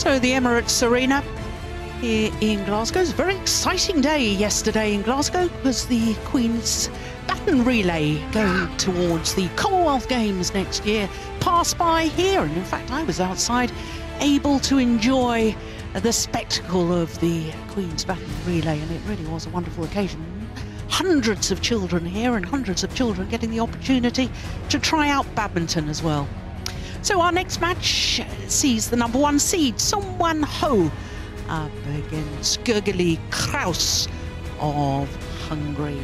So the Emirates Arena here in Glasgow. It was a very exciting day yesterday in Glasgow because the Queen's Baton Relay going towards the Commonwealth Games next year passed by here, and in fact I was outside able to enjoy the spectacle of the Queen's Baton Relay, and it really was a wonderful occasion. Hundreds of children here and hundreds of children getting the opportunity to try out badminton as well. So our next match sees the #1 seed, Song Ho, up against Gergely Krausz of Hungary.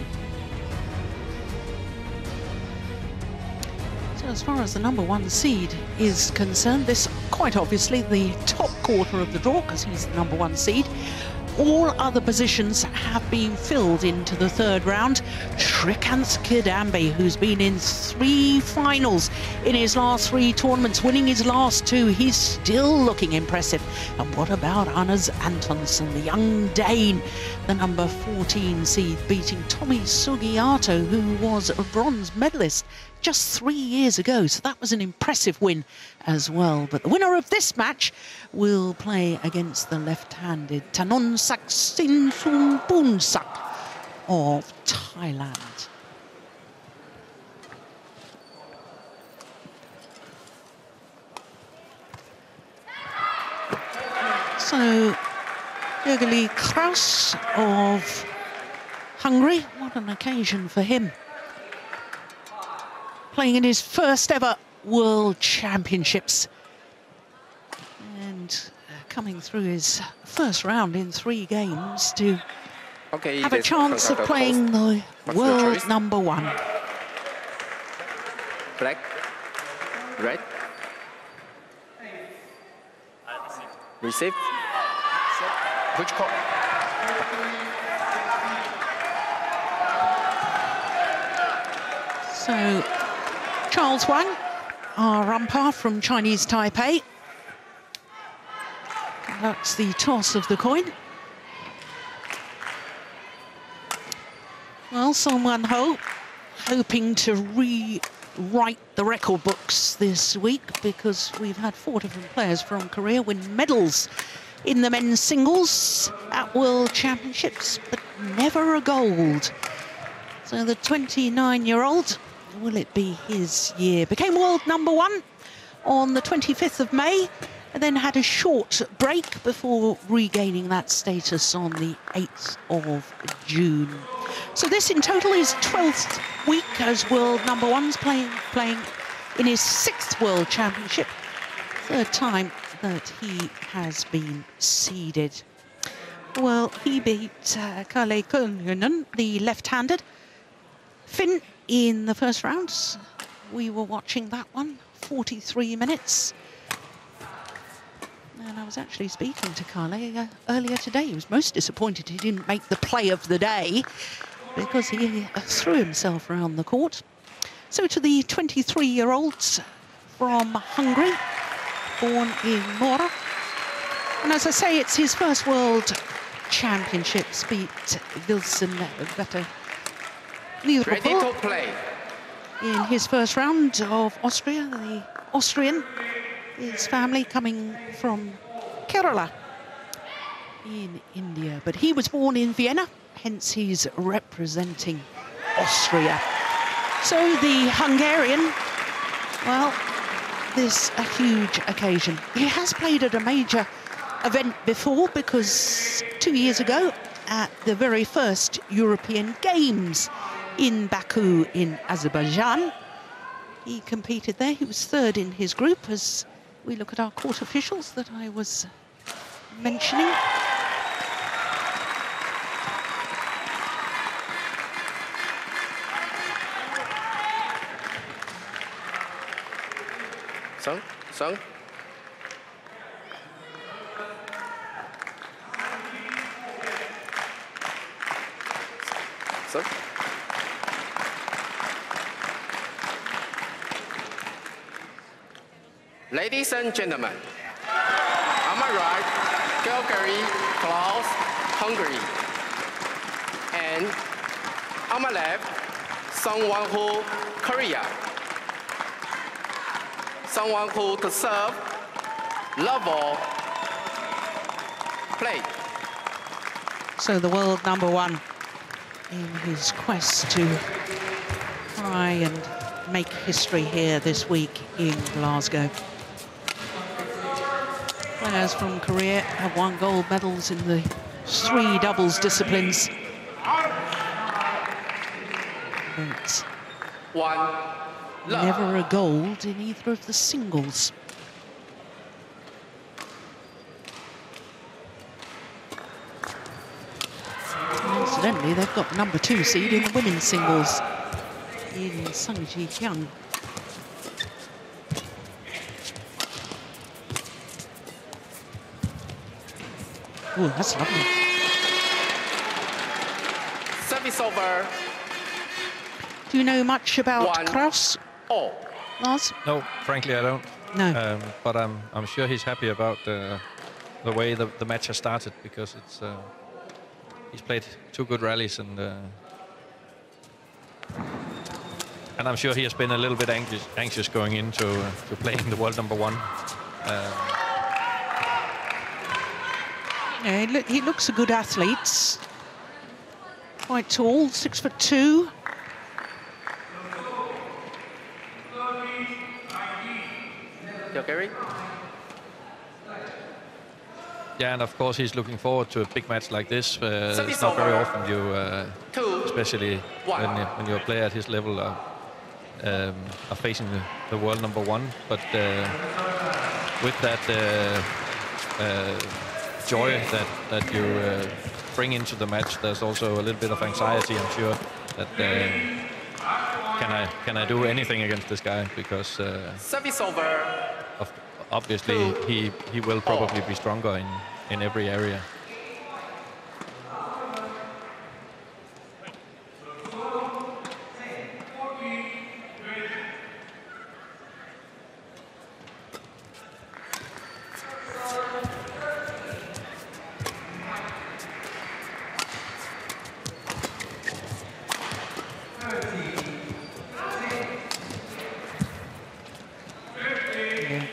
So as far as the #1 seed is concerned, this quite obviously the top quarter of the draw because he's the #1 seed. All other positions have been filled into the third round. Shrikant Kidambi, who's been in 3 finals in his last 3 tournaments, winning his last 2, he's still looking impressive. And what about Anders Antonsson, the young Dane, the #14 seed, beating Tommy Sugiato, who was a bronze medalist just 3 years ago, so that was an impressive win as well. But the winner of this match will play against the left-handed Thanonsak Sinsumbunsak of Thailand. So Gergely Krausz of Hungary, what an occasion for him. Playing in his first ever World Championships and coming through his first round in 3 games to have a chance of playing the world #1. Black, red, receive, which call? So Charles Wang, our umpire from Chinese Taipei, conducts the toss of the coin. Well, Song Ho hoping to rewrite the record books this week because we've had 4 different players from Korea win medals in the men's singles at World Championships, but never a gold. So the 29-year-old, will it be his year? Became world #1 on the 25th of May and then had a short break before regaining that status on the 8th of June. So this in total is 12th week as world #1's playing in his 6th World Championship, 3rd time that he has been seeded. Well, he beat Kalle Könönen, the left-handed Finn, in the first round. We were watching that one, 43 minutes. And I was actually speaking to Kalle earlier today. He was most disappointed he didn't make the play of the day because he threw himself around the court. So to the 23-year-olds from Hungary, born in Mora. And as I say, it's his first World Championships, beat Wilson Vetter. Ready to play. In his first round of Austria, the Austrian, his family coming from Kerala in India. But he was born in Vienna, hence he's representing Austria. So the Hungarian, well, this a huge occasion. He has played at a major event before because 2 years ago at the very first European Games in Baku in Azerbaijan, he competed there. He was 3rd in his group as we look at our court officials that I was mentioning. Song. Ladies and gentlemen, on my right, Gergely Krausz, Hungary. And on my left, Song Ho, Korea. Song Ho to serve, level Play. So the world #1 in his quest to try and make history here this week in Glasgow. Players from Korea have won gold medals in the 3 doubles disciplines. But never a gold in either of the singles. Incidentally, they've got the #2 seed in the women's singles in Sung Ji Hyun. Oh, that's lovely. Service over. Do you know much about Krausz, Oh. Lars? No, frankly, I don't. No. But I'm sure he's happy about the way the match has started, because it's he's played 2 good rallies, and I'm sure he has been a little bit anxious going into to playing the world #1. Yeah, he looks a good athlete. Quite tall, 6'2". Gergely. Yeah, and of course he's looking forward to a big match like this. It's not very often you, especially when you're a player at his level, are facing the world #1. But with that joy that you bring into the match, there's also a little bit of anxiety, I'm sure, that can I do anything against this guy? Because Service over. Obviously he will probably be stronger in every area.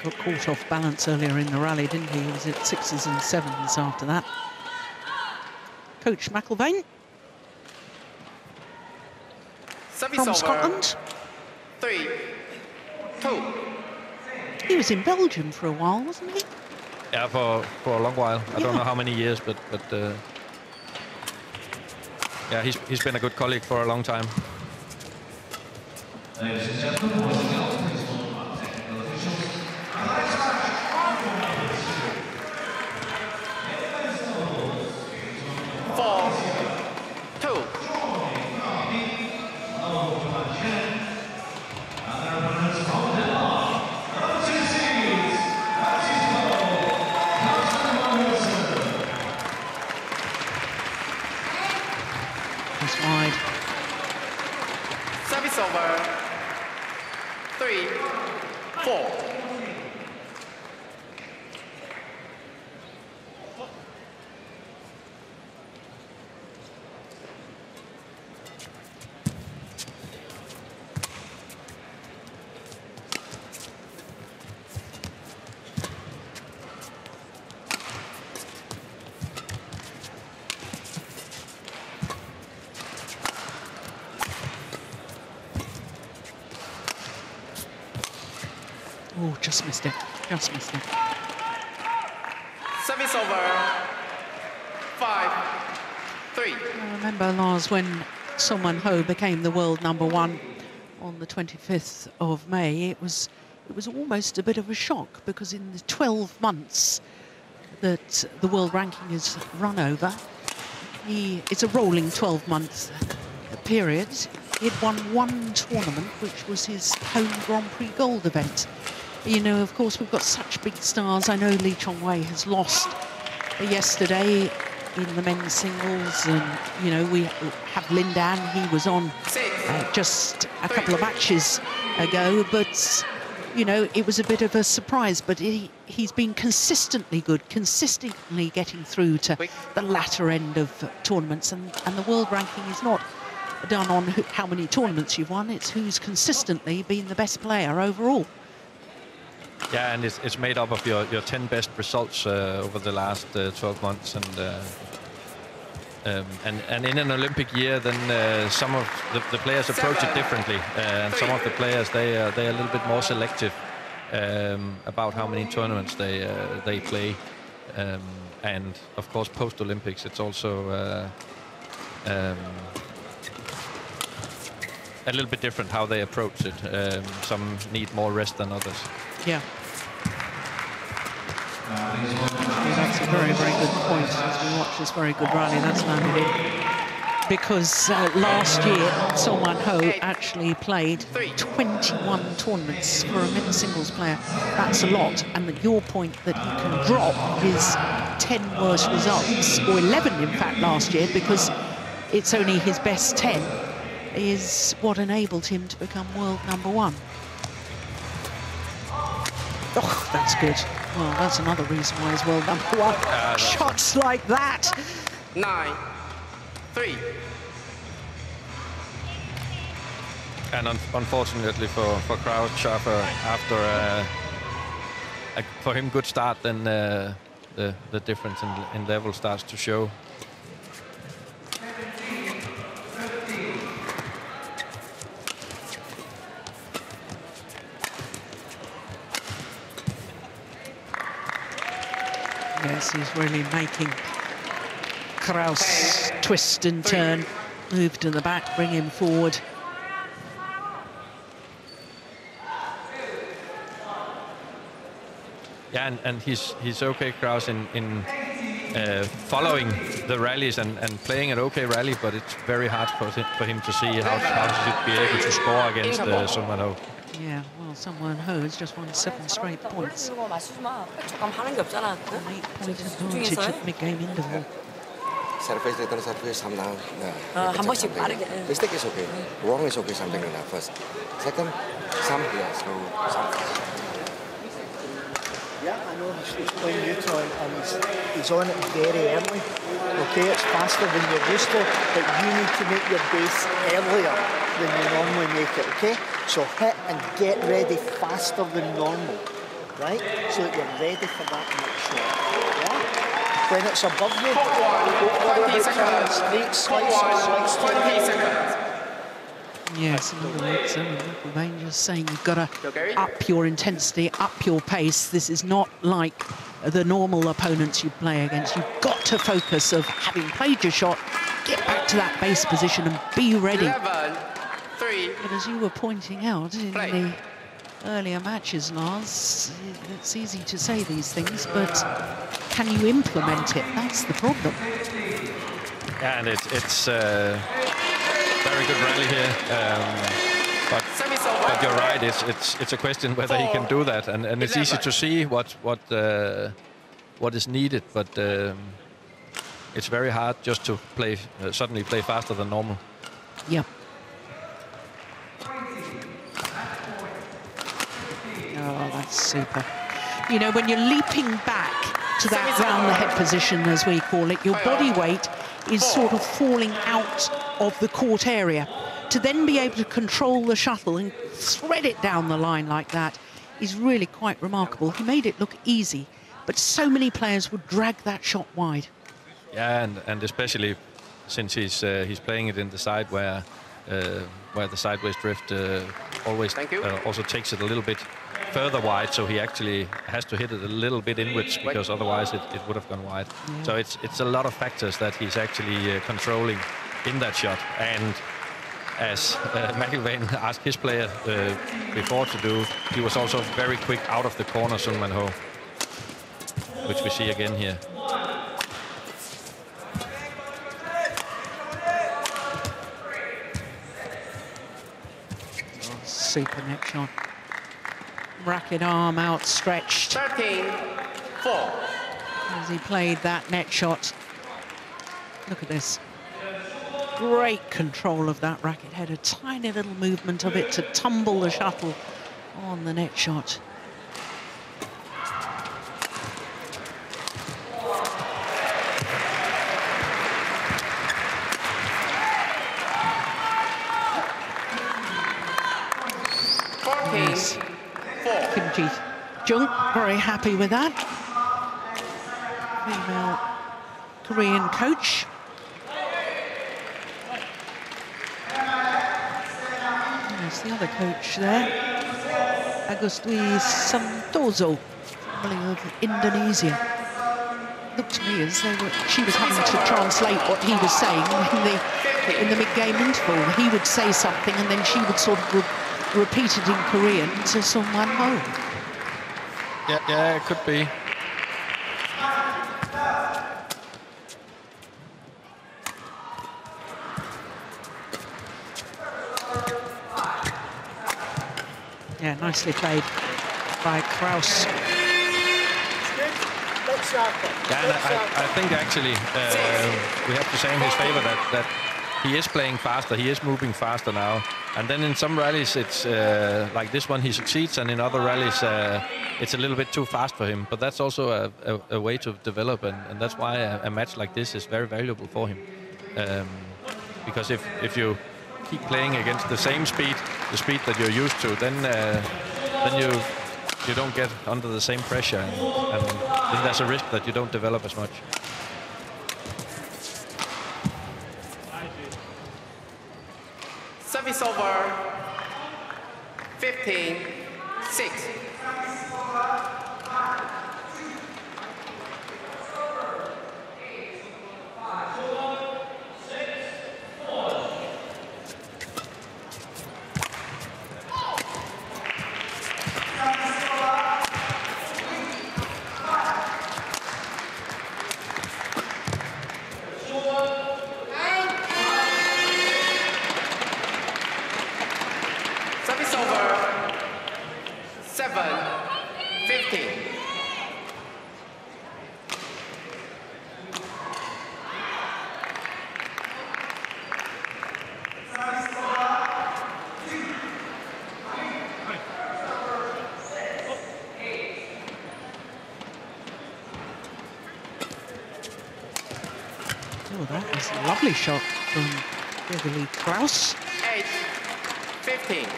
Got caught off balance earlier in the rally, didn't he? He was at 6s and 7s after that. Coach McIlvaine from Scotland. 3-2. He was in Belgium for a while, wasn't he? Yeah, for a long while. I don't know how many years, but yeah, he's been a good colleague for a long time. Ladies and gentlemen, once again, please welcome our technical officials. Just wide. Service over. 3-4. Oh, just missed it. Just missed it. Service over. 5-3. I remember, Lars, when Song Won-ho became the world #1 on the 25th of May, it was almost a bit of a shock, because in the 12 months that the world ranking has run over, it's a rolling 12-month period. He'd won 1 tournament, which was his home Grand Prix gold event. You know, of course, we've got such big stars. I know Lee Chong-wei has lost yesterday in the men's singles, and, you know, we have Lin Dan. He was on just a couple of matches ago, but, you know, it was a bit of a surprise. But he's been consistently good, consistently getting through to the latter end of tournaments, and the world ranking is not done on how many tournaments you've won, it's who's consistently been the best player overall. Yeah, and it's made up of your 10 best results over the last 12 months, and in an Olympic year, then some of the players approach it differently, and some of the players they're a little bit more selective about how many tournaments they play, and of course post Olympics it's also a little bit different how they approach it. Some need more rest than others. Yeah. That's a very, very good point as we watch this very good rally that's landed in. Because last year, Solman Ho actually played 21 tournaments for a men's singles player. That's a lot. And your point that he can drop his 10 worst results, or 11 in fact last year, because it's only his best 10, is what enabled him to become world #1. Oh, that's good. Well, that's another reason why he's world #1. Shots like that. 9-3. And unfortunately for Krausz, after for him good start, then the difference in level starts to show. Yes, he's really making Krausz twist and turn, move to the back, bring him forward. Yeah, and he's okay, Krausz, in following the rallies and playing an okay rally, but it's very hard for him to see how he should be able to score against Solman Ho. Yeah, well, Solman Ho has just won 7 straight points. An 8-point advantage at mid-game interval. Service return service sometimes. 한 번씩 빠르게. Mistake is okay. Wrong is okay. Something like that first. Second, some so some. Yeah, I know he's playing neutral and he's on it very early. Okay, it's faster than you're used to, but you need to make your base earlier than you normally make it, okay? So hit and get ready faster than normal, right? So that you're ready for that next shot, yeah? When it's above you, don't worry about straight slice, 20 seconds. Yes, in other words, Michael Bain just saying you've got to up your intensity, up your pace. This is not like the normal opponents you play against. You've got to focus of having played your shot, get back to that base position and be ready. 11, 3. But as you were pointing out in the earlier matches, Lars, it's easy to say these things, but can you implement it? That's the problem. Yeah, and it's very good rally here, but you're right. It's a question whether he can do that, and it's easy to see what is needed, but it's very hard just to play suddenly play faster than normal. Yep. Oh, that's super. You know, when you're leaping back to that round the head position, as we call it, your body weight is sort of falling out of the court area. To then be able to control the shuttle and thread it down the line like that is really quite remarkable. He made it look easy, but so many players would drag that shot wide. Yeah, and especially since he's playing it in the side where the sideways drift always also takes it a little bit further wide, so he actually has to hit it a little bit inwards, because otherwise it would have gone wide. Yeah. So it's a lot of factors that he's actually controlling in that shot. And as McIlvaine asked his player before to do, he was also very quick out of the corner, Solman Ho, which we see again here. Super neck shot. Racket arm outstretched. 13-4. As he played that net shot. Look at this. Great control of that racket head. A tiny little movement of it to tumble the shuttle on the net shot. Kimchi Jung, very happy with that. Female Korean coach. There's the other coach there, Agustri Santoso, formerly of Indonesia. Looked to me as though she was having to translate what he was saying in the mid-game interval. He would say something and then she would sort of repeat it in Korean to Sung Wan Ho. Yeah, it could be. Yeah, nicely played by Krausz. Yeah, and I think actually we have to say in his favor that he is playing faster, he is moving faster now. And then in some rallies, it's like this one, he succeeds, and in other rallies, it's a little bit too fast for him. But that's also a way to develop, and that's why a match like this is very valuable for him. Because if you keep playing against the same speed, the speed that you're used to, then you don't get under the same pressure, and then there's a risk that you don't develop as much. Service over. 15-6. Service over. 7-15. Oh, that was a lovely shot from Gergely Krausz. 8-15.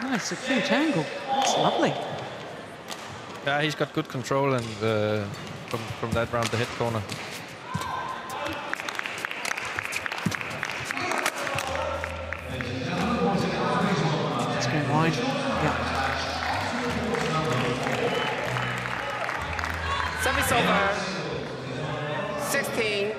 Nice, acute angle. That's lovely. Yeah, he's got good control and from that round the head corner. It's going wide. Yeah. Service over. 16-8.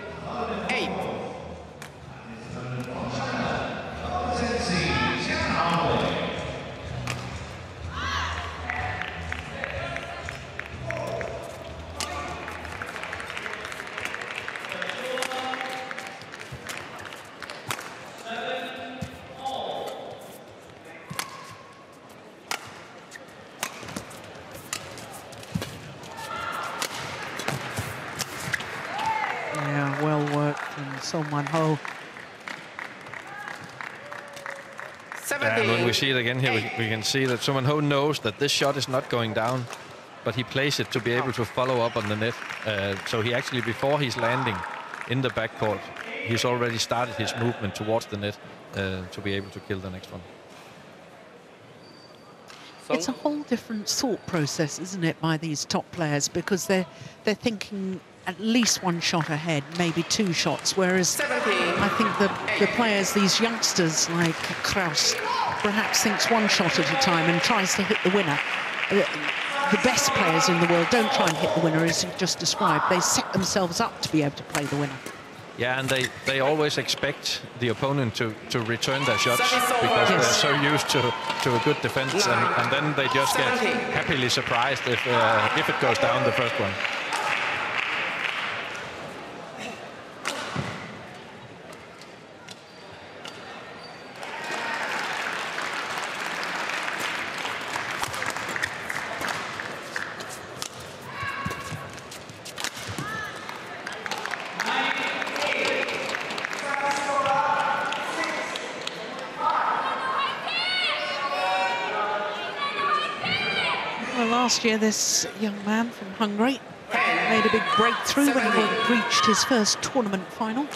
Yeah, well worked from Sung Wan Ho. Yeah, and when we see it again here, we can see that Sung Wan Ho knows that this shot is not going down, but he plays it to be able to follow up on the net. So he actually, before he's landing in the backcourt, he's already started his movement towards the net to be able to kill the next one. It's a whole different thought process, isn't it, by these top players, because they're thinking at least one shot ahead, maybe two shots, whereas I think the players, these youngsters like Krausz, perhaps thinks one shot at a time and tries to hit the winner. The best players in the world don't try and hit the winner, as you've just described. They set themselves up to be able to play the winner. Yeah, and they always expect the opponent to return their shots because they're so used to a good defense, and then they just get happily surprised if it goes down the first one. Last year, this young man from Hungary made a big breakthrough when he reached his first tournament final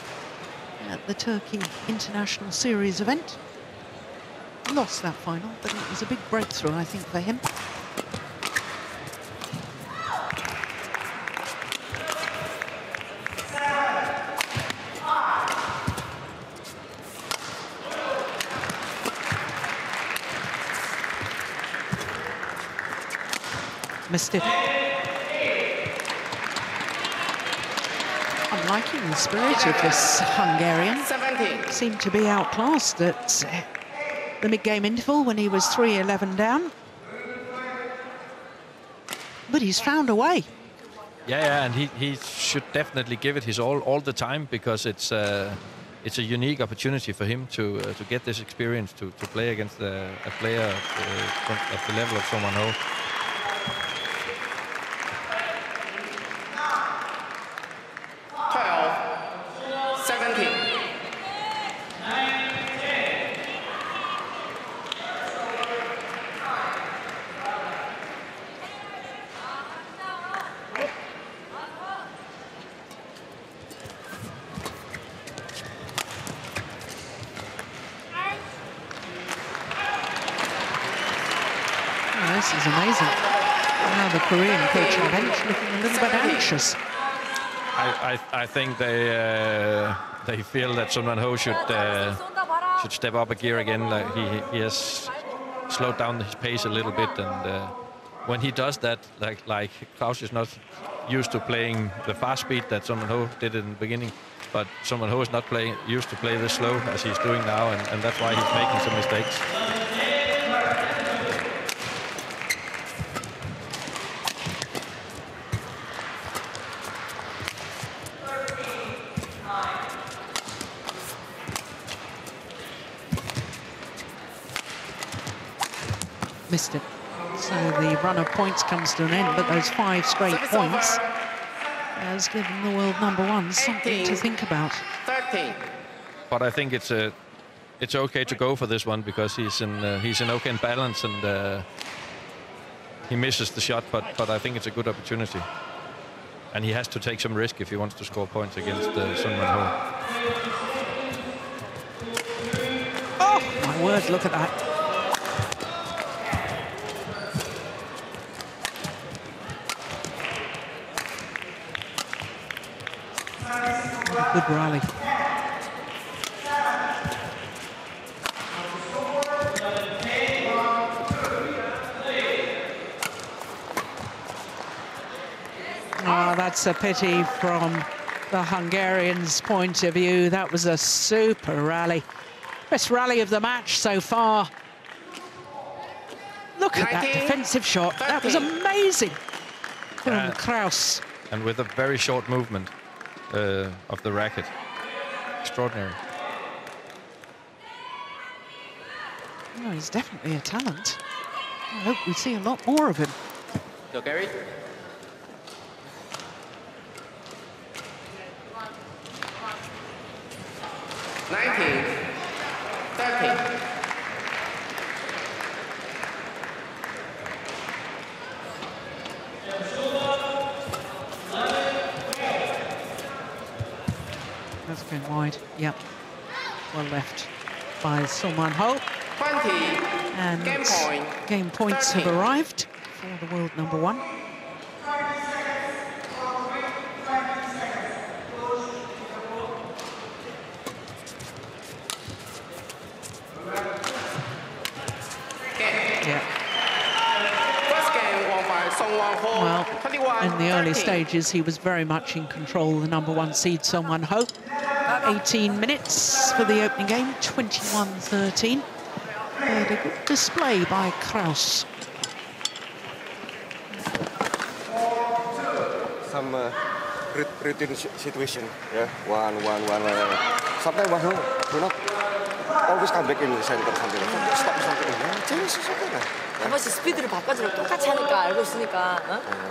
at the Turkey International Series event. lost that final, but it was a big breakthrough, I think, for him. Missed it. I'm liking the spirit of this Hungarian. 17. Seemed to be outclassed at the mid-game interval when he was 3-11 down. But he's found a way. Yeah, and he should definitely give it his all the time, because it's a unique opportunity for him to get this experience to play against a player of the level of Son Wan-ho. This is amazing. Now the Korean coach on the bench looking a little bit anxious. I think they feel that Son Wan-ho should step up a gear again. Like he has slowed down his pace a little bit, and when he does that, like Krausz is not used to playing the fast speed that Son Wan-ho did in the beginning, but Son Wan-ho is not used to play this slow as he's doing now, and that's why he's making some mistakes. Missed it. So the run of points comes to an end, but those 5 straight points has given the world #1 something to think about. 13. But I think it's okay to go for this one, because he's in okay balance, and he misses the shot, but I think it's a good opportunity, and he has to take some risk if he wants to score points against Son Wan-ho. Oh my word! Look at that. Good rally. Oh, that's a pity from the Hungarians' point of view. That was a super rally. Best rally of the match so far. Look at that defensive shot. That was amazing from Krausz. And with a very short movement of the racket. Extraordinary. Oh, he's definitely a talent. I hope we see a lot more of him. Gergely. 19. 13. That's been wide. Yep. Well left by Son Wan-ho. 20. And Game point. game points 13. have arrived for the world #1. Yeah. First game won by Son Wan-ho. Well, 21. in the early 13. stages, he was very much in control, the #1 seed, Son Wan-ho. 18 minutes for the opening game, 21-13. But a good display by Krausz. Some routine situation, yeah. One. Sometimes Wan-ho do not always come back in the center something. Stop something. Change something. 한 번씩 스피드를 바꿔주고 똑같이 하니까 알고 있으니까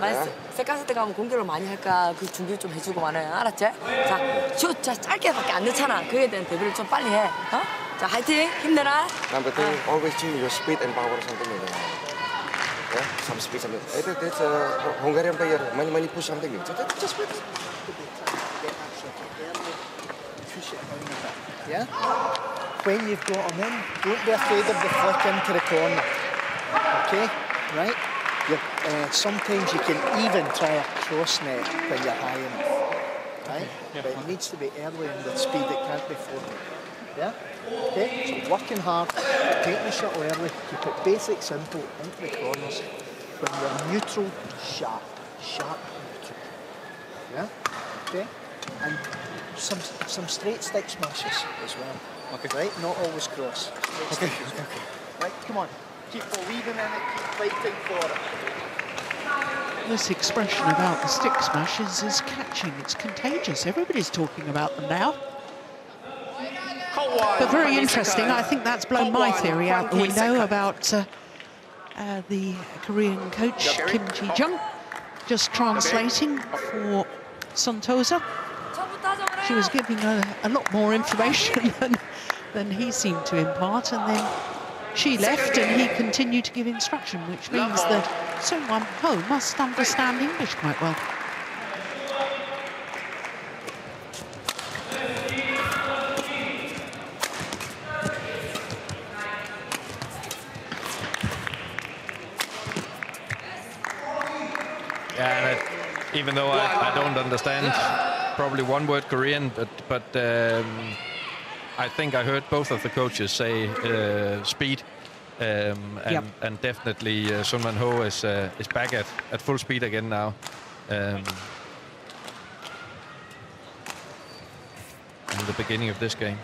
만약 세컨스 때 가면 공격을 많이 할까 그 준비를 좀 해주고 말아요. 알았지? 자, 슛 짧게밖에 안 넣잖아. 그에 대한 대비를 좀 빨리 해. 어? 자, 화이팅! 힘내라. Number 2, always change your speed and power something like that. Yeah, some speed something. That's a Hungarian player. Many push something. Just wait. Yeah. when you've got them in, don't be afraid of the flick into the corner. Okay, right? Sometimes you can even try a cross net when you're high enough, right? But it needs to be early and with speed, it can't be forward. Yeah? Okay, so working hard, taking the shuttle early, keep it basic, simple, into the corners. When you're neutral, sharp, neutral. Yeah? Okay? And some straight stick smashes as well. Okay. Right? Not always cross. Okay. Right, come on. Keep believing in it, keep fighting for it. This expression about the stick smashes is catching. It's contagious. Everybody's talking about them now. But very interesting. I think that's blown my theory out the window about the Korean coach, Kim Ji-jung, just translating for Santosa. She was giving a lot more information than he seemed to impart, and then she left and he continued to give instruction, which means that Sung Won Ho must understand English quite well. Yeah, and even though I don't understand probably one word Korean, but I think I heard both of the coaches say speed, and definitely Sung Won Ho is back at full speed again now. In the beginning of this game.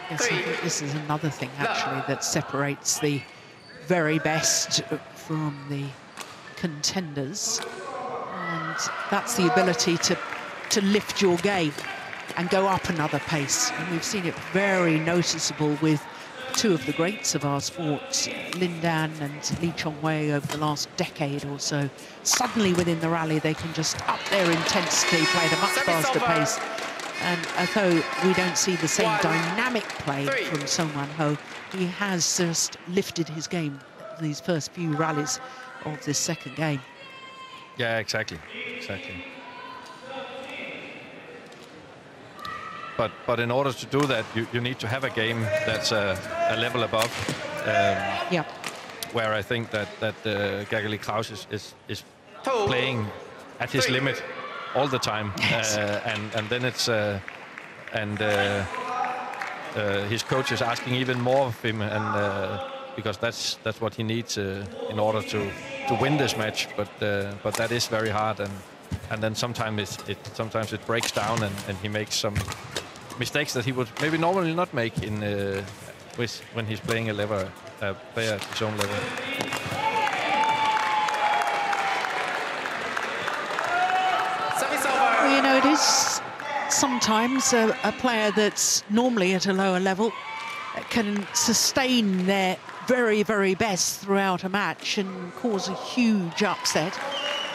Yes, I think this is another thing, actually, that separates the very best from the contenders. And that's the ability to lift your game and go up another pace. And we've seen it very noticeable with two of the greats of our sport, Lin Dan and Lee Chong-wei, over the last decade or so. Suddenly within the rally, they can just up their intensity, play at a much faster pace. And although we don't see the same dynamic play from Sung Won Ho, he has just lifted his game these first few rallies of this second game. Yeah, exactly. But in order to do that, you need to have a game that's a level above. Where I think that Gergely Krausz is playing at his limit all the time, and then it's his coach is asking even more of him, and because that's what he needs in order to win this match. But that is very hard, and then sometimes it breaks down, and he makes some mistakes that he would maybe normally not make in when he's playing a player at his own level. Well, you know, it is sometimes a player that's normally at a lower level can sustain their very, very best throughout a match and cause a huge upset.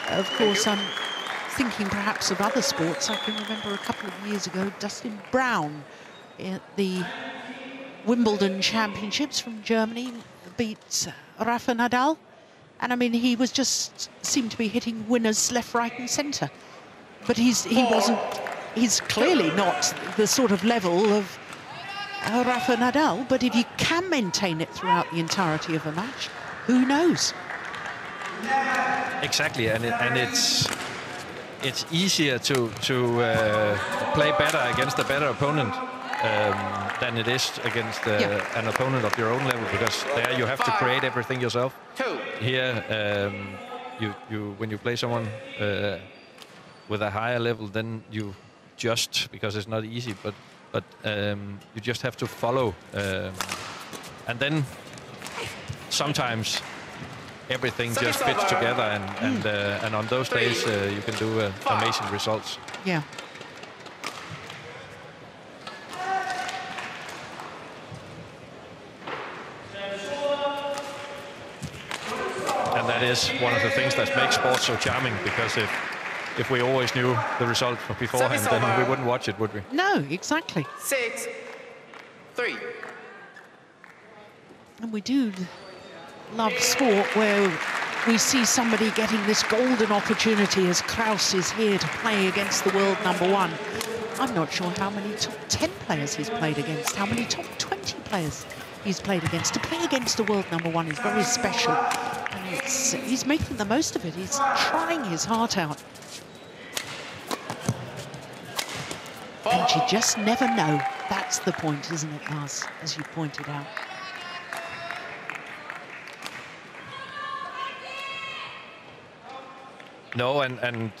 Of course, I'm thinking perhaps of other sports. I can remember a couple of years ago, Dustin Brown at the Wimbledon Championships from Germany beat Rafa Nadal. And I mean, he was just seemed to be hitting winners left, right and centre. But he's clearly not the sort of level of Rafa Nadal. But if you can maintain it throughout the entirety of a match, who knows? Exactly, and it's easier to play better against a better opponent than it is against an opponent of your own level, because there you have to create everything yourself. Here, when you play someone with a higher level, then you just, because it's not easy, but you just have to follow, and then sometimes everything just fits together, and on those days you can do amazing results. Yeah. And that is one of the things that makes sports so charming, because if we always knew the result beforehand, then we wouldn't watch it, would we? No, exactly. 6, 3. And we do love sport where we see somebody getting this golden opportunity as Krausz is here to play against the world #1. I'm not sure how many top 10 players he's played against, how many top 20 players he's played against. To play against the world #1 is very special. And he's making the most of it. He's trying his heart out. And you just never know. That's the point, isn't it, Lars, as you pointed out. No, and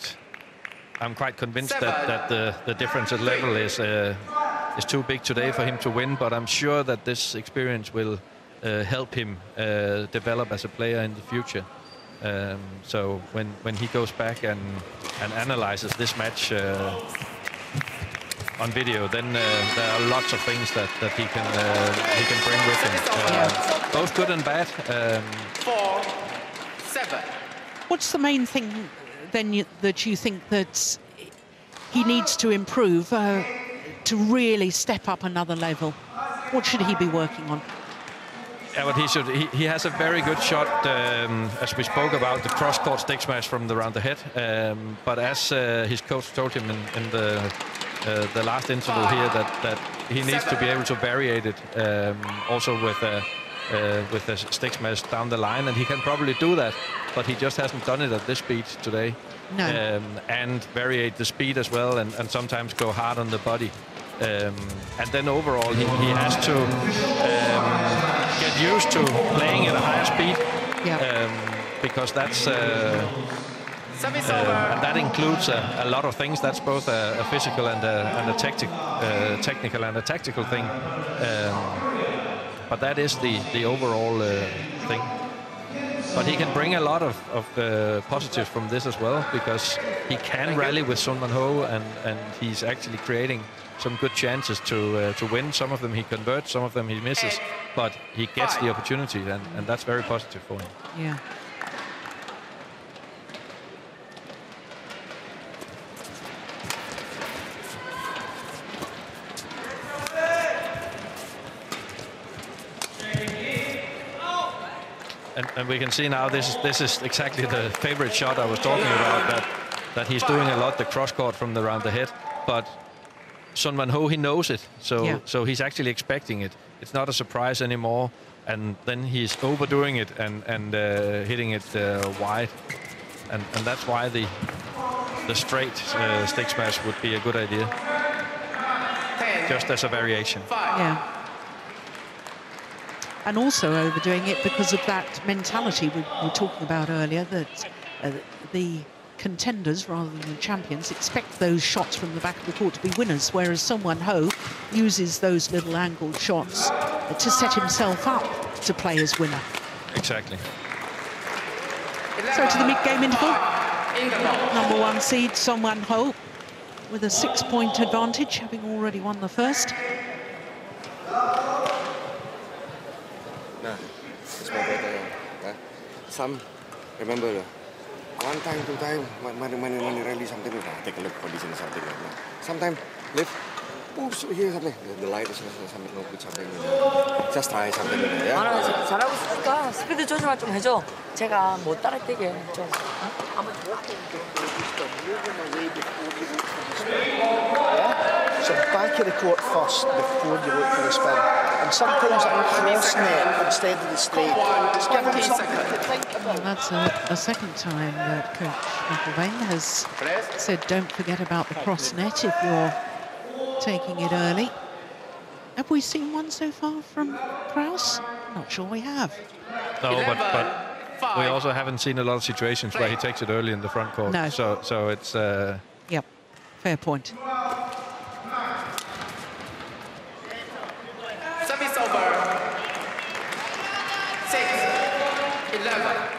I'm quite convinced that the difference at level is too big today for him to win, but I'm sure that this experience will help him develop as a player in the future. So when he goes back and analyzes this match on video, then there are lots of things that he can bring with him, both good and bad. 4-7. What's the main thing then that you think that he needs to improve to really step up another level? What should he be working on? Yeah, but he has a very good shot, as we spoke about, the cross-court stick smash from around the head. But as his coach told him in the last interview here, that he needs to be able to variate it also with the stick smash down the line, and he can probably do that, but he just hasn't done it at this speed today. No. And variate the speed as well, and sometimes go hard on the body. And then overall, he has to get used to playing at a higher speed, because that's and that includes a lot of things. That's both a physical and a technical and a tactical thing. But that is the overall thing. But he can bring a lot of positives from this as well, because he can rally with Sun Man Ho, and he's actually creating some good chances to win. Some of them he converts, some of them he misses, but he gets the opportunity, and that's very positive for him. Yeah. And we can see now this is exactly the favorite shot I was talking about, that he's doing a lot, the cross-court from around the head. But Sun Man Ho, he knows it, so he's actually expecting it. It's not a surprise anymore, and then he's overdoing it and hitting it wide. And that's why the straight stick smash would be a good idea, just as a variation. Yeah. And also overdoing it because of that mentality we were talking about earlier, that the contenders rather than the champions expect those shots from the back of the court to be winners, whereas Sun Man Ho uses those little angled shots to set himself up to play as winner. Exactly. So to the mid-game interval, #1 seed Sun Man Ho with a 6-point advantage, having already won the first. It's my better. Some remember 1 time, 2 time, when rally something, take a look condition something like that. Sometimes lift, push here something. The light is something, no good something. Just try something. Yeah. 아, 잘하고 있으니까 스피드 조절만 좀 해줘. 제가 못 따라뛰게 좀. So back of the court first before you look for the spin. And sometimes a cross net instead of the straight. Just give them something to think about. Well, that's a second time that Coach McElvain has said don't forget about the cross net if you're taking it early. Have we seen one so far from Krausz? Not sure we have. No, but we also haven't seen a lot of situations where he takes it early in the front court. No. So it's... Yep, fair point. Service over. 6-11.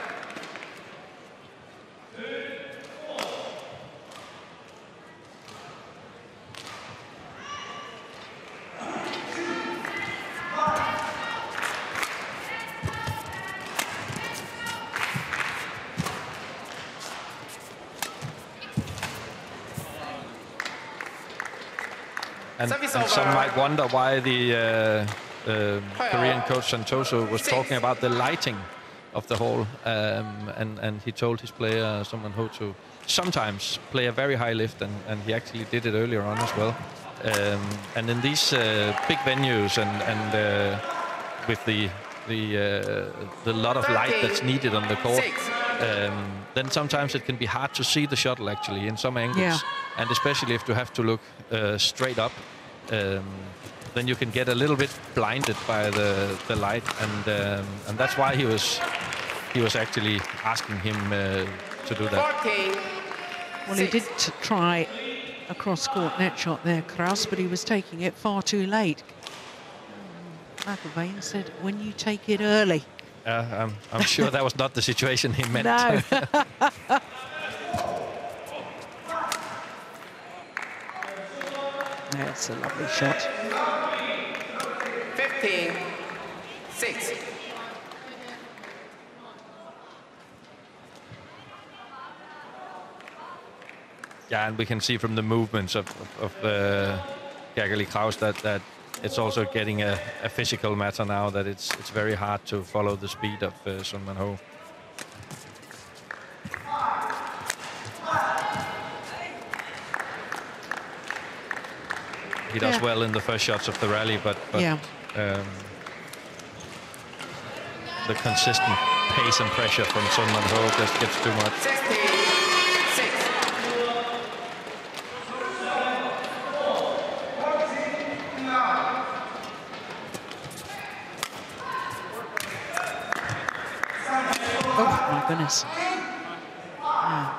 And some might wonder why the Korean coach Santoso was talking about the lighting of the hall, and he told his player Sung-Man Ho to sometimes play a very high lift, and he actually did it earlier on as well. And in these big venues and with the lot of light that's needed on the court, then sometimes it can be hard to see the shuttle actually in some angles, and especially if you have to look straight up, then you can get a little bit blinded by the light, and that's why he was actually asking him to do that. Well, he did try a cross-court net shot there, Krausz, but he was taking it far too late. McElvain said, when you take it early. I'm sure that was not the situation he meant. No. That's a lovely shot. 15-6. Yeah, and we can see from the movements of Gergely Krausz that it's also getting a physical matter now, that it's very hard to follow the speed of Sung-Man Ho. He does well in the first shots of the rally, but the consistent pace and pressure from Sung-Man Ho just gets too much. 16-6. Oh, my goodness. Yeah,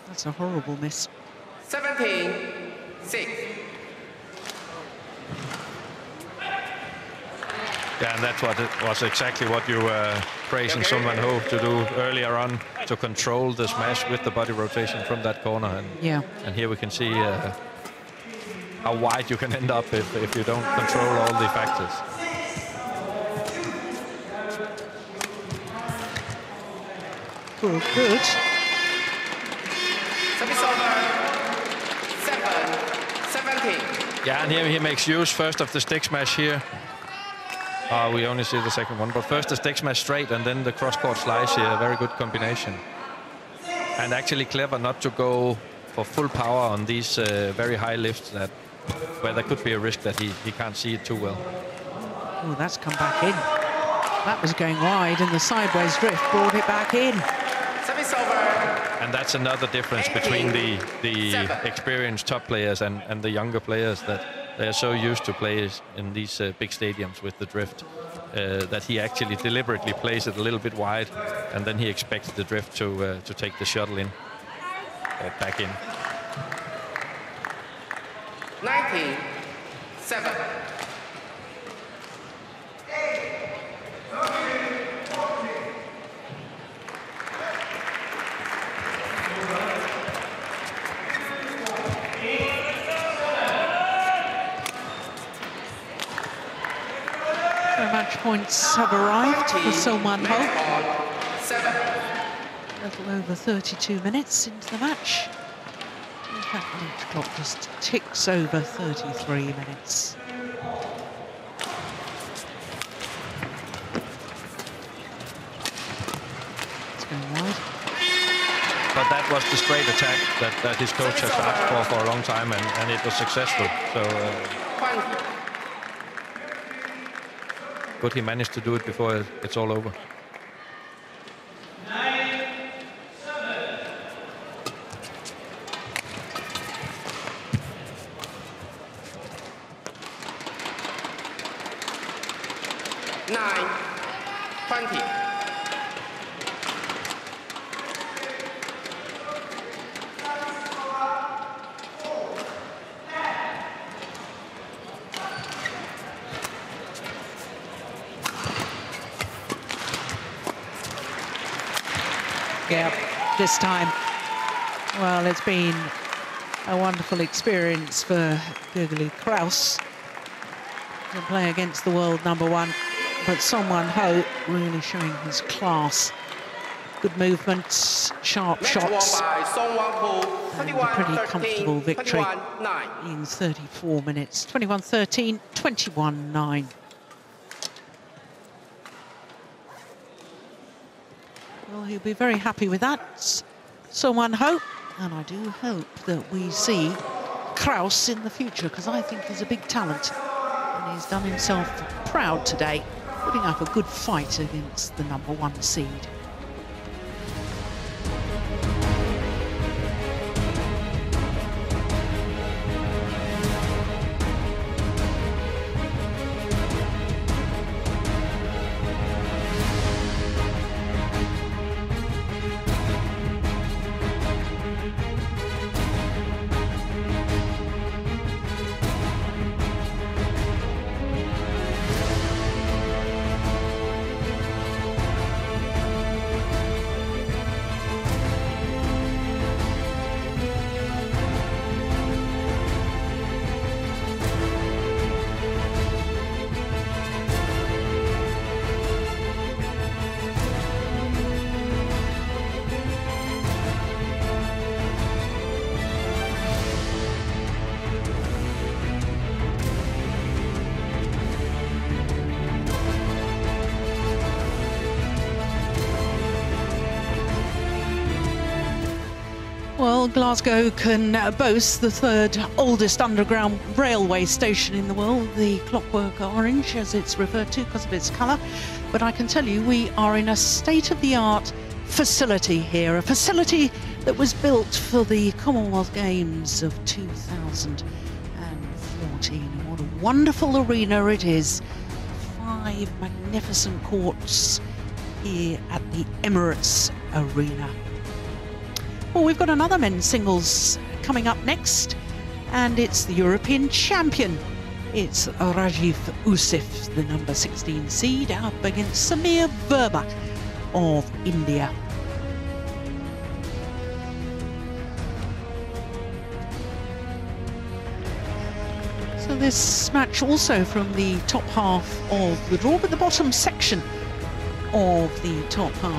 that's a horrible miss. 17-6. Yeah, and that's what it was exactly what you were praising Sung-Man Ho to do earlier on, to control the smash with the body rotation from that corner. And here we can see how wide you can end up if you don't control all the factors. Good, good. Service over. 7-17. Yeah, and here he makes use first of the stick smash here. We only see the second one, but first the stick smash straight and then the cross-court slice here. A very good combination. And actually clever not to go for full power on these very high lifts where there could be a risk that he can't see it too well. Oh, that's come back in. That was going wide, and the sideways drift brought it back in. Service over. And that's another difference between the experienced top players and the younger players, that they are so used to play in these big stadiums with the drift that he actually deliberately plays it a little bit wide, and then he expects the drift to take the shuttle in or back in. 19-7. Match points have arrived for Sung-Man Ho. A little over 32 minutes into the match. In fact, the clock just ticks over 33 minutes. It's going wide. But that was the straight attack that his coach has asked for a long time, and it was successful. So. But he managed to do it before it's all over. 9-20. Yeah, this time, well, it's been a wonderful experience for Gergely Krausz to play against the world #1, but Sung-Man Ho really showing his class Good movements, sharp shots, and a pretty comfortable victory in 34 minutes. 21-13, 21-9. Well, he'll be very happy with that. So one hope, and I do hope that we see Krausz in the future, because I think he's a big talent. And he's done himself proud today, putting up a good fight against the #1 seed. Well, Glasgow can boast the third oldest underground railway station in the world, the Clockwork Orange, as it's referred to because of its colour. But I can tell you, we are in a state-of-the-art facility here, a facility that was built for the Commonwealth Games of 2014. What a wonderful arena it is. 5 magnificent courts here at the Emirates Arena. Well, we've got another men's singles coming up next, and it's the European champion. It's Rajiv Usif, the #16 seed, up against Samir Verma of India. So this match also from the top half of the draw, but the bottom section of the top half.